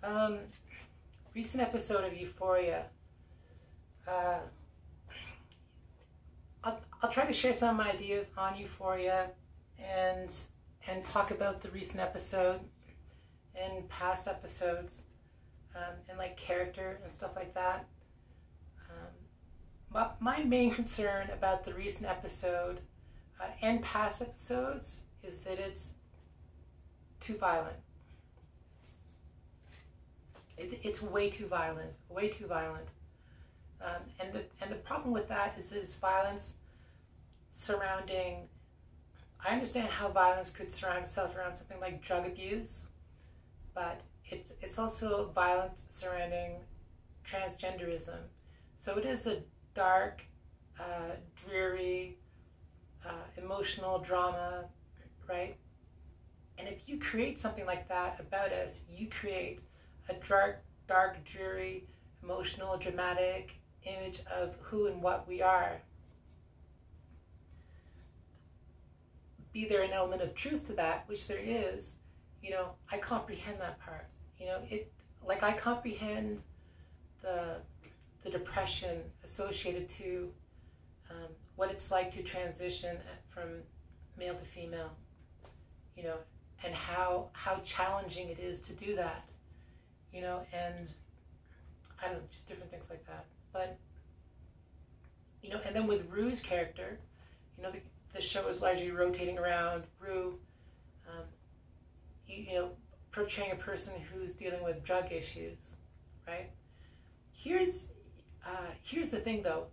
Um, Recent episode of Euphoria. I'll try to share some ideas on Euphoria and talk about the recent episode and past episodes and like character and stuff like that. My main concern about the recent episode and past episodes is that it's too violent. It's way too violent, way too violent. And the problem with that is that it's violence surrounding, I understand how violence could surround itself around something like drug abuse, but it's also violence surrounding transgenderism. So it is a dark, dreary, emotional drama, right? And if you create something like that about us, you create a dark, dreary, emotional, dramatic image of who and what we are. Be there an element of truth to that, which there is, I comprehend that part. I comprehend the depression associated to what it's like to transition from male to female, and how challenging it is to do that, and I don't know, just different things like that. But, and then with Rue's character, the show is largely rotating around Rue, portraying a person who's dealing with drug issues, right? Here's the thing though,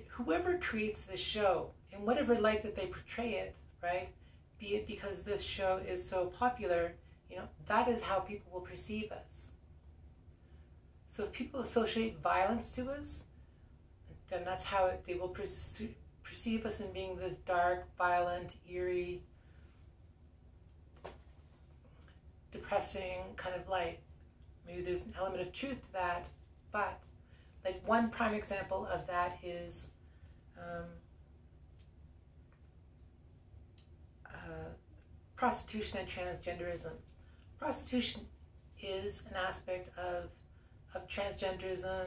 whoever creates this show, in whatever light that they portray it, right? Be it because this show is so popular, that is how people will perceive us. So if people associate violence to us, then that's how they will perceive us in being this dark, violent, eerie, depressing kind of light. Maybe there's an element of truth to that, but like one prime example of that is prostitution and transgenderism. Prostitution is an aspect of transgenderism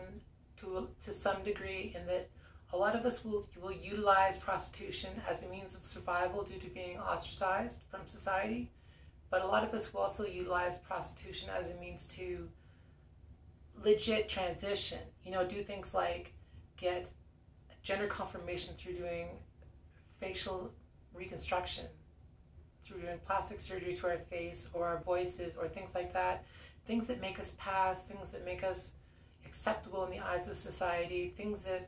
to some degree, in that a lot of us will utilize prostitution as a means of survival due to being ostracized from society, but a lot of us will also utilize prostitution as a means to legit transition. Do things like get gender confirmation through doing facial reconstruction, through doing plastic surgery to our face or our voices or things like that. Things that make us pass, things that make us acceptable in the eyes of society, things that,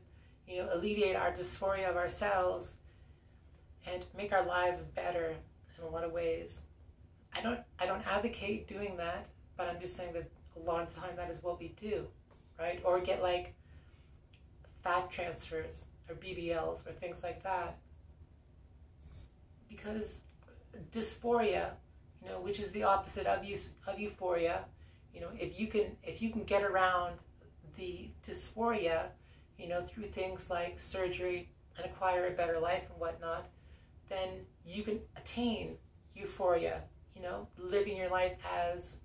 alleviate our dysphoria of ourselves and make our lives better in a lot of ways. I don't advocate doing that, but I'm just saying that a lot of the time that is what we do, right? Or get like fat transfers or BBLs or things like that. Because dysphoria, which is the opposite of euphoria, if you can get around the dysphoria, through things like surgery and acquire a better life and whatnot, then you can attain euphoria, living your life as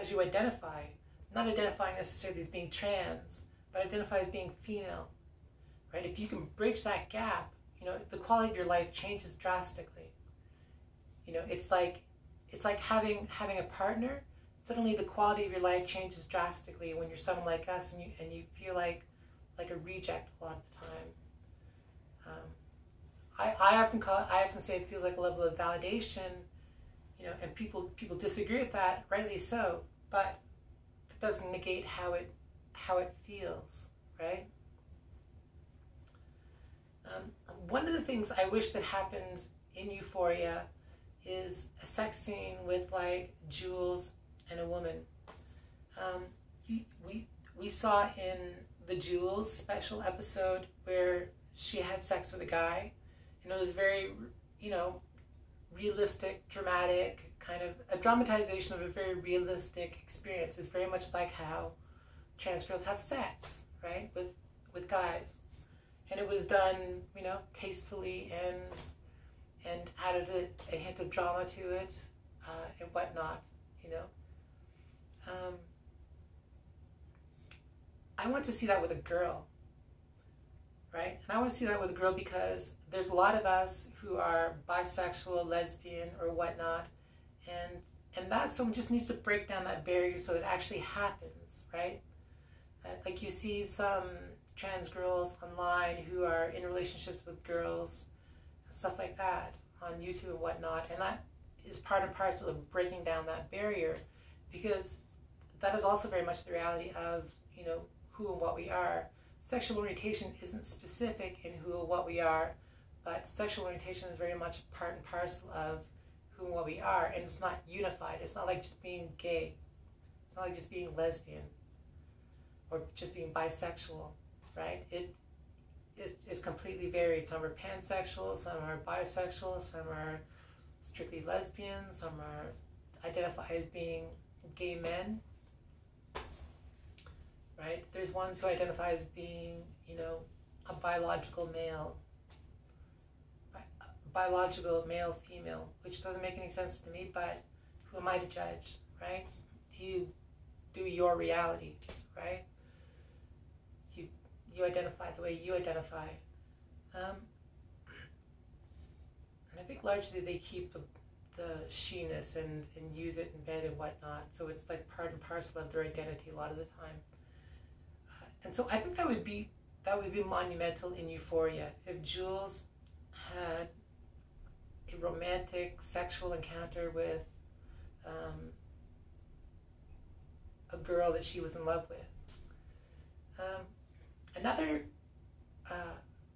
you identify, not identifying necessarily as being trans, but identify as being female, right? If you can bridge that gap, the quality of your life changes drastically. It's like having a partner. Suddenly the quality of your life changes drastically when you're someone like us and you feel like a reject a lot of the time. I often say it feels like a level of validation, and people disagree with that, rightly so, but it doesn't negate how it feels, right? One of the things I wish that happened in Euphoria is a sex scene with like Jules and a woman. We saw in the Jules special episode where she had sex with a guy, and it was very, realistic, dramatic, kind of a dramatization of a very realistic experience. It's very much like how trans girls have sex, right, with guys. And it was done, tastefully and added a hint of drama to it and whatnot, Um, I want to see that with a girl, right? And I want to see that with a girl because there's a lot of us who are bisexual, lesbian, or whatnot, and that someone just needs to break down that barrier so it actually happens, right? Like you see some trans girls online who are in relationships with girls, stuff like that on YouTube and whatnot, and that is part and parcel of breaking down that barrier, because that is also very much the reality of, you know, who and what we are. Sexual orientation isn't specific in who and what we are, but sexual orientation is very much part and parcel of who and what we are, and it's not unified. It's not like just being gay. It's not like just being lesbian or just being bisexual, right? It's completely varied. Some are pansexual, some are bisexual, some are strictly lesbian, some are identify as being gay men, right? There's ones who identify as being, you know, a biological male, female, which doesn't make any sense to me, but who am I to judge, right? You do your reality, right? You identify the way you identify. And I think largely they keep the she-ness and use it in bed and whatnot, so it's like part and parcel of their identity a lot of the time. And so I think that would be monumental in Euphoria if Jules had a romantic sexual encounter with a girl that she was in love with.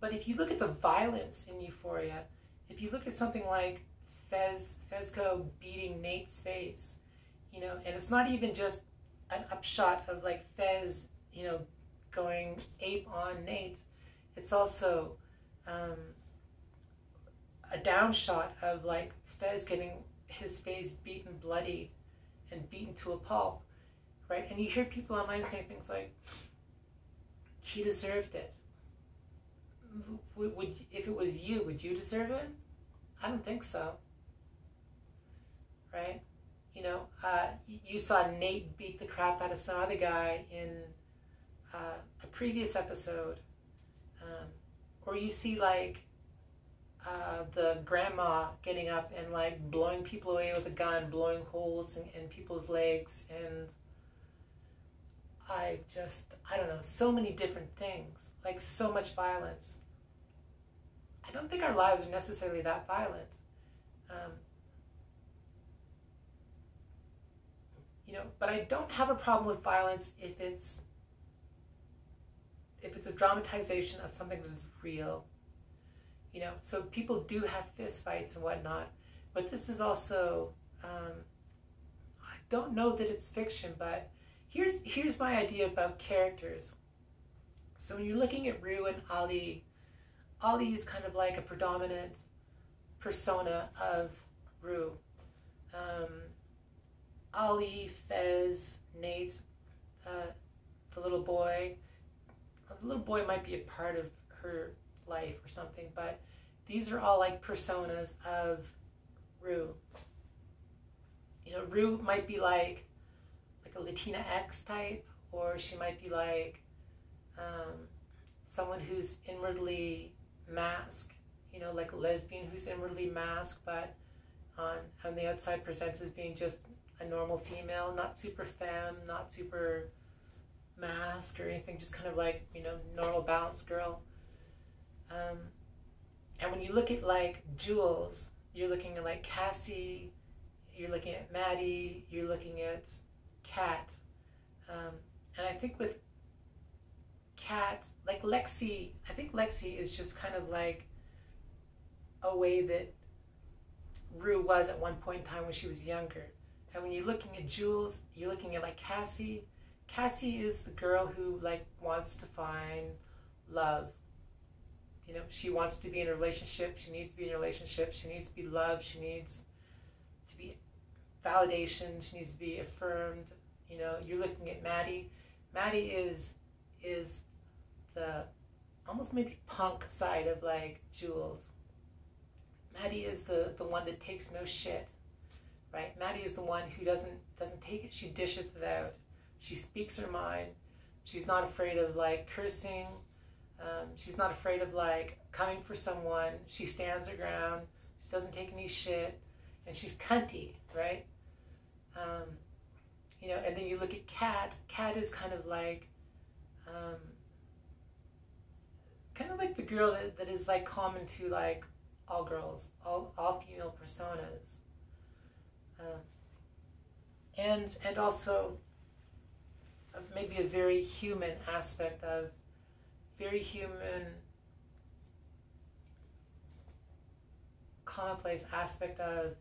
But if you look at the violence in Euphoria, if you look at something like Fezco beating Nate's face, you know, and it's not even just an upshot of like Fez, you know, going ape on Nate, it's also a downshot of like Fez getting his face beaten, bloodied, and beaten to a pulp, right? And you hear people online saying things like, he deserved it. If it was you, would you deserve it? I don't think so, right? You know, you saw Nate beat the crap out of some other guy in a previous episode, or you see like the grandma getting up and like blowing people away with a gun, blowing holes in people's legs, and I don't know, so many different things, like so much violence. I don't think our lives are necessarily that violent. You know, but I don't have a problem with violence if it's a dramatization of something that is real. You know, so people do have fist fights and whatnot, but this is also, I don't know that it's fiction, but here's my idea about characters. So when you're looking at Rue and Ali is kind of like a predominant persona of Rue. Ali, Fez, Nate, the little boy. The little boy might be a part of her life or something, but these are all like personas of Rue. You know, Rue might be like a Latina X type, or she might be like someone who's inwardly masked, you know, like a lesbian who's inwardly masked, but on the outside presents as being just a normal female, not super femme, not super masked or anything, just kind of like, you know, normal balanced girl. And when you look at like Jules, you're looking at like Cassie, you're looking at Maddie, you're looking at Kat, and I think with Kat, like Lexi, I think Lexi is just kind of like a way that Rue was at one point in time when she was younger. And when you're looking at Jules, you're looking at like Cassie. Cassie is the girl who like wants to find love. You know, she wants to be in a relationship. She needs to be in a relationship. She needs to be loved. She needs to be validation. She needs to be affirmed. You know, you're looking at Maddie. Maddie is the almost maybe punk side of like Jules. Maddie is the one that takes no shit, right? Maddie is the one who doesn't take it. She dishes it out. She speaks her mind. She's not afraid of like cursing. She's not afraid of like coming for someone. She stands her ground. She doesn't take any shit, and she's cunty, right? You know, and then you look at Kat. Kat is kind of like the girl that is like common to like all girls, all female personas, and also maybe a very human aspect of, very human, commonplace aspect of